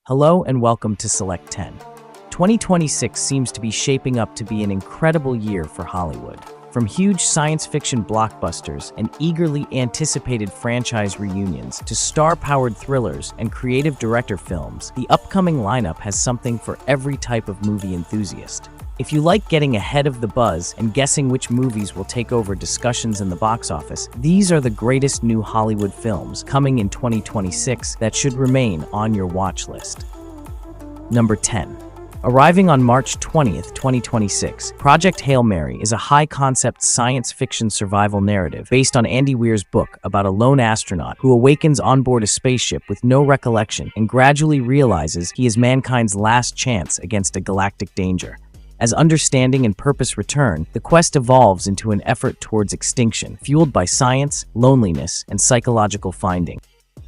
Hello and welcome to Select 10. 2026 seems to be shaping up to be an incredible year for Hollywood. From huge science fiction blockbusters and eagerly anticipated franchise reunions to star-powered thrillers and creative director films, the upcoming lineup has something for every type of movie enthusiast. If you like getting ahead of the buzz and guessing which movies will take over discussions in the box office, these are the greatest new Hollywood films coming in 2026 that should remain on your watch list. Number 10. Arriving on March 20th, 2026, Project Hail Mary is a high-concept science fiction survival narrative based on Andy Weir's book about a lone astronaut who awakens on board a spaceship with no recollection and gradually realizes he is mankind's last chance against a galactic danger. As understanding and purpose return, the quest evolves into an effort towards extinction, fueled by science, loneliness, and psychological finding.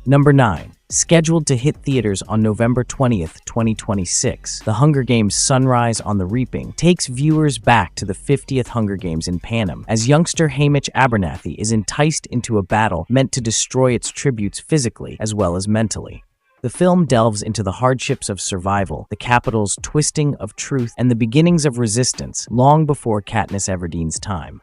Number 9. Scheduled to hit theaters on November 20th, 2026, The Hunger Games: Sunrise on the Reaping takes viewers back to the 50th Hunger Games in Panem, as youngster Hamish Abernathy is enticed into a battle meant to destroy its tributes physically as well as mentally. The film delves into the hardships of survival, the Capitol's twisting of truth, and the beginnings of resistance long before Katniss Everdeen's time.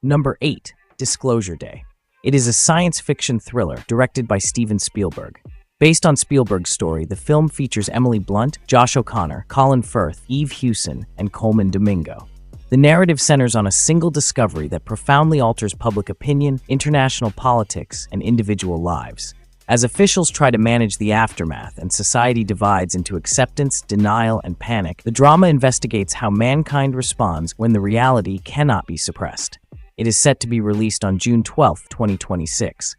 Number 8. Disclosure Day. It is a science fiction thriller directed by Steven Spielberg. Based on Spielberg's story, the film features Emily Blunt, Josh O'Connor, Colin Firth, Eve Hewson, and Coleman Domingo. The narrative centers on a single discovery that profoundly alters public opinion, international politics, and individual lives. As officials try to manage the aftermath and society divides into acceptance, denial, and panic, the drama investigates how mankind responds when the reality cannot be suppressed. It is set to be released on June 12, 2026.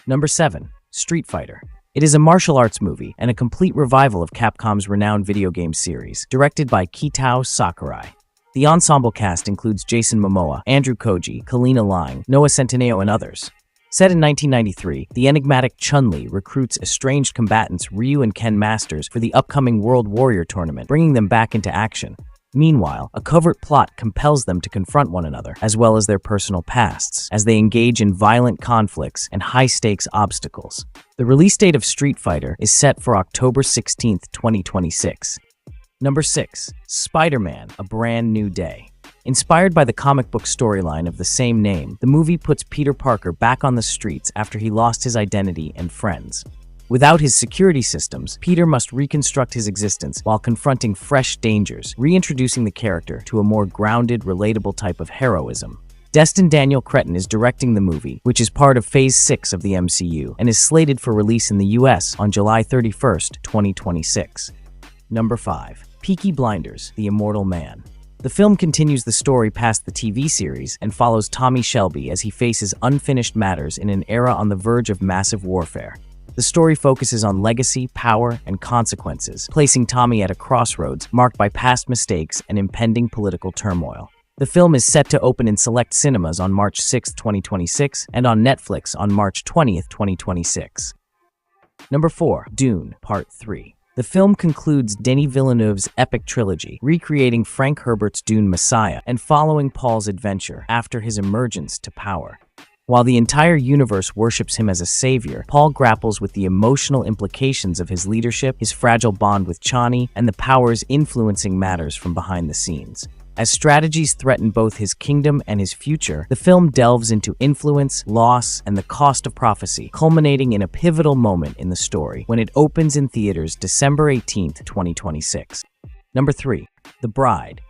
Number 7. Street Fighter. It is a martial arts movie and a complete revival of Capcom's renowned video game series, directed by Kitao Sakurai. The ensemble cast includes Jason Momoa, Andrew Koji, Kalina Lang, Noah Centineo, and others. Set in 1993, the enigmatic Chun-Li recruits estranged combatants Ryu and Ken Masters for the upcoming World Warrior Tournament, bringing them back into action. Meanwhile, a covert plot compels them to confront one another, as well as their personal pasts, as they engage in violent conflicts and high-stakes obstacles. The release date of Street Fighter is set for October 16, 2026. Number 6. Spider-Man: A Brand New Day. Inspired by the comic book storyline of the same name, the movie puts Peter Parker back on the streets after he lost his identity and friends. Without his security systems, Peter must reconstruct his existence while confronting fresh dangers, reintroducing the character to a more grounded, relatable type of heroism. Destin Daniel Cretton is directing the movie, which is part of Phase 6 of the MCU, and is slated for release in the US on July 31, 2026. Number 5. Peaky Blinders: The Immortal Man. The film continues the story past the TV series and follows Tommy Shelby as he faces unfinished matters in an era on the verge of massive warfare. The story focuses on legacy, power, and consequences, placing Tommy at a crossroads marked by past mistakes and impending political turmoil. The film is set to open in select cinemas on March 6, 2026, and on Netflix on March 20, 2026. Number 4. Dune, Part 3. The film concludes Denis Villeneuve's epic trilogy, recreating Frank Herbert's Dune Messiah and following Paul's adventure after his emergence to power. While the entire universe worships him as a savior, Paul grapples with the emotional implications of his leadership, his fragile bond with Chani, and the powers influencing matters from behind the scenes. As strategies threaten both his kingdom and his future, the film delves into influence, loss, and the cost of prophecy, culminating in a pivotal moment in the story when it opens in theaters December 18, 2026. Number 3. The Bride.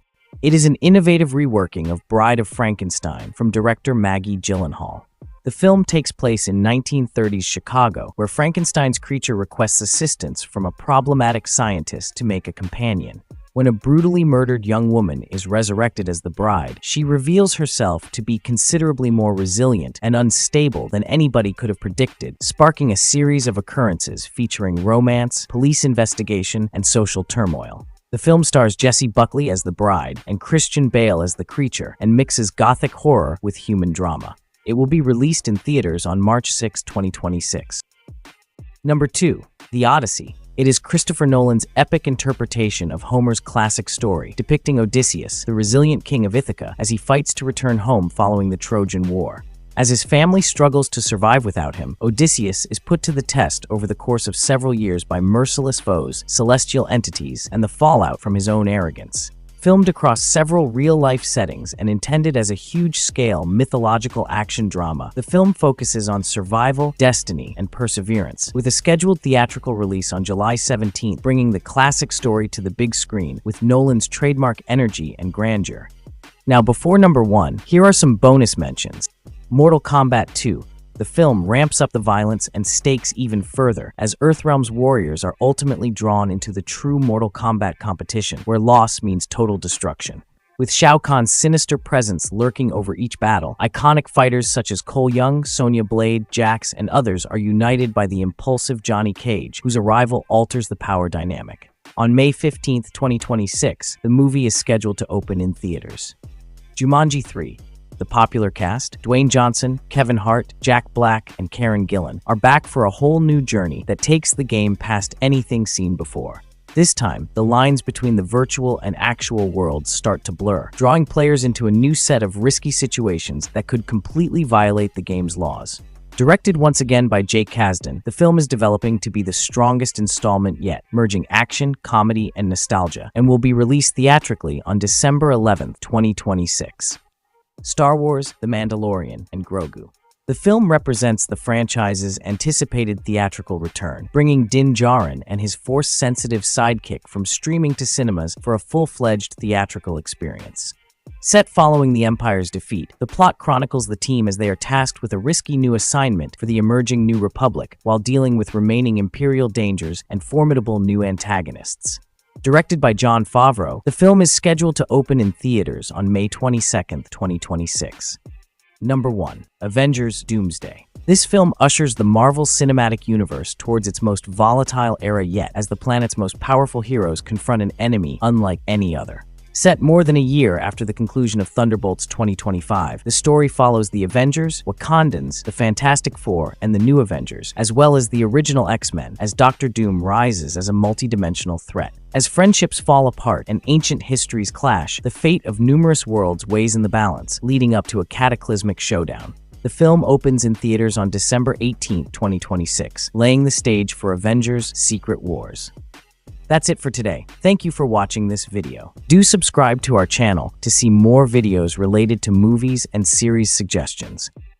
It is an innovative reworking of Bride of Frankenstein from director Maggie Gyllenhaal. The film takes place in 1930s Chicago, where Frankenstein's creature requests assistance from a problematic scientist to make a companion. When a brutally murdered young woman is resurrected as the bride, she reveals herself to be considerably more resilient and unstable than anybody could have predicted, sparking a series of occurrences featuring romance, police investigation, and social turmoil. The film stars Jessie Buckley as the bride and Christian Bale as the creature, and mixes gothic horror with human drama. It will be released in theaters on March 6, 2026. Number 2. The Odyssey. It is Christopher Nolan's epic interpretation of Homer's classic story, depicting Odysseus, the resilient king of Ithaca, as he fights to return home following the Trojan War. As his family struggles to survive without him, Odysseus is put to the test over the course of several years by merciless foes, celestial entities, and the fallout from his own arrogance. Filmed across several real-life settings and intended as a huge-scale mythological action drama, the film focuses on survival, destiny, and perseverance, with a scheduled theatrical release on July 17th, bringing the classic story to the big screen with Nolan's trademark energy and grandeur. Now, before number 1, here are some bonus mentions. Mortal Kombat 2. The film ramps up the violence and stakes even further, as Earthrealm's warriors are ultimately drawn into the true Mortal Kombat competition, where loss means total destruction. With Shao Kahn's sinister presence lurking over each battle, iconic fighters such as Cole Young, Sonya Blade, Jax, and others are united by the impulsive Johnny Cage, whose arrival alters the power dynamic. On May 15, 2026, the movie is scheduled to open in theaters. Jumanji 3. The popular cast, Dwayne Johnson, Kevin Hart, Jack Black, and Karen Gillan, are back for a whole new journey that takes the game past anything seen before. This time, the lines between the virtual and actual worlds start to blur, drawing players into a new set of risky situations that could completely violate the game's laws. Directed once again by Jake Kasdan, the film is developing to be the strongest installment yet, merging action, comedy, and nostalgia, and will be released theatrically on December 11, 2026. Star Wars, The Mandalorian, and Grogu. The film represents the franchise's anticipated theatrical return, bringing Din Djarin and his Force-sensitive sidekick from streaming to cinemas for a full-fledged theatrical experience. Set following the Empire's defeat, the plot chronicles the team as they are tasked with a risky new assignment for the emerging New Republic, while dealing with remaining Imperial dangers and formidable new antagonists. Directed by Jon Favreau, the film is scheduled to open in theaters on May 22, 2026. Number 1. Avengers: Doomsday. This film ushers the Marvel Cinematic Universe towards its most volatile era yet, as the planet's most powerful heroes confront an enemy unlike any other. Set more than a year after the conclusion of Thunderbolts 2025, the story follows the Avengers, Wakandans, the Fantastic Four, and the New Avengers, as well as the original X-Men, as Dr. Doom rises as a multidimensional threat. As friendships fall apart and ancient histories clash, the fate of numerous worlds weighs in the balance, leading up to a cataclysmic showdown. The film opens in theaters on December 18, 2026, laying the stage for Avengers: Secret Wars. That's it for today. Thank you for watching this video. Do subscribe to our channel to see more videos related to movies and series suggestions.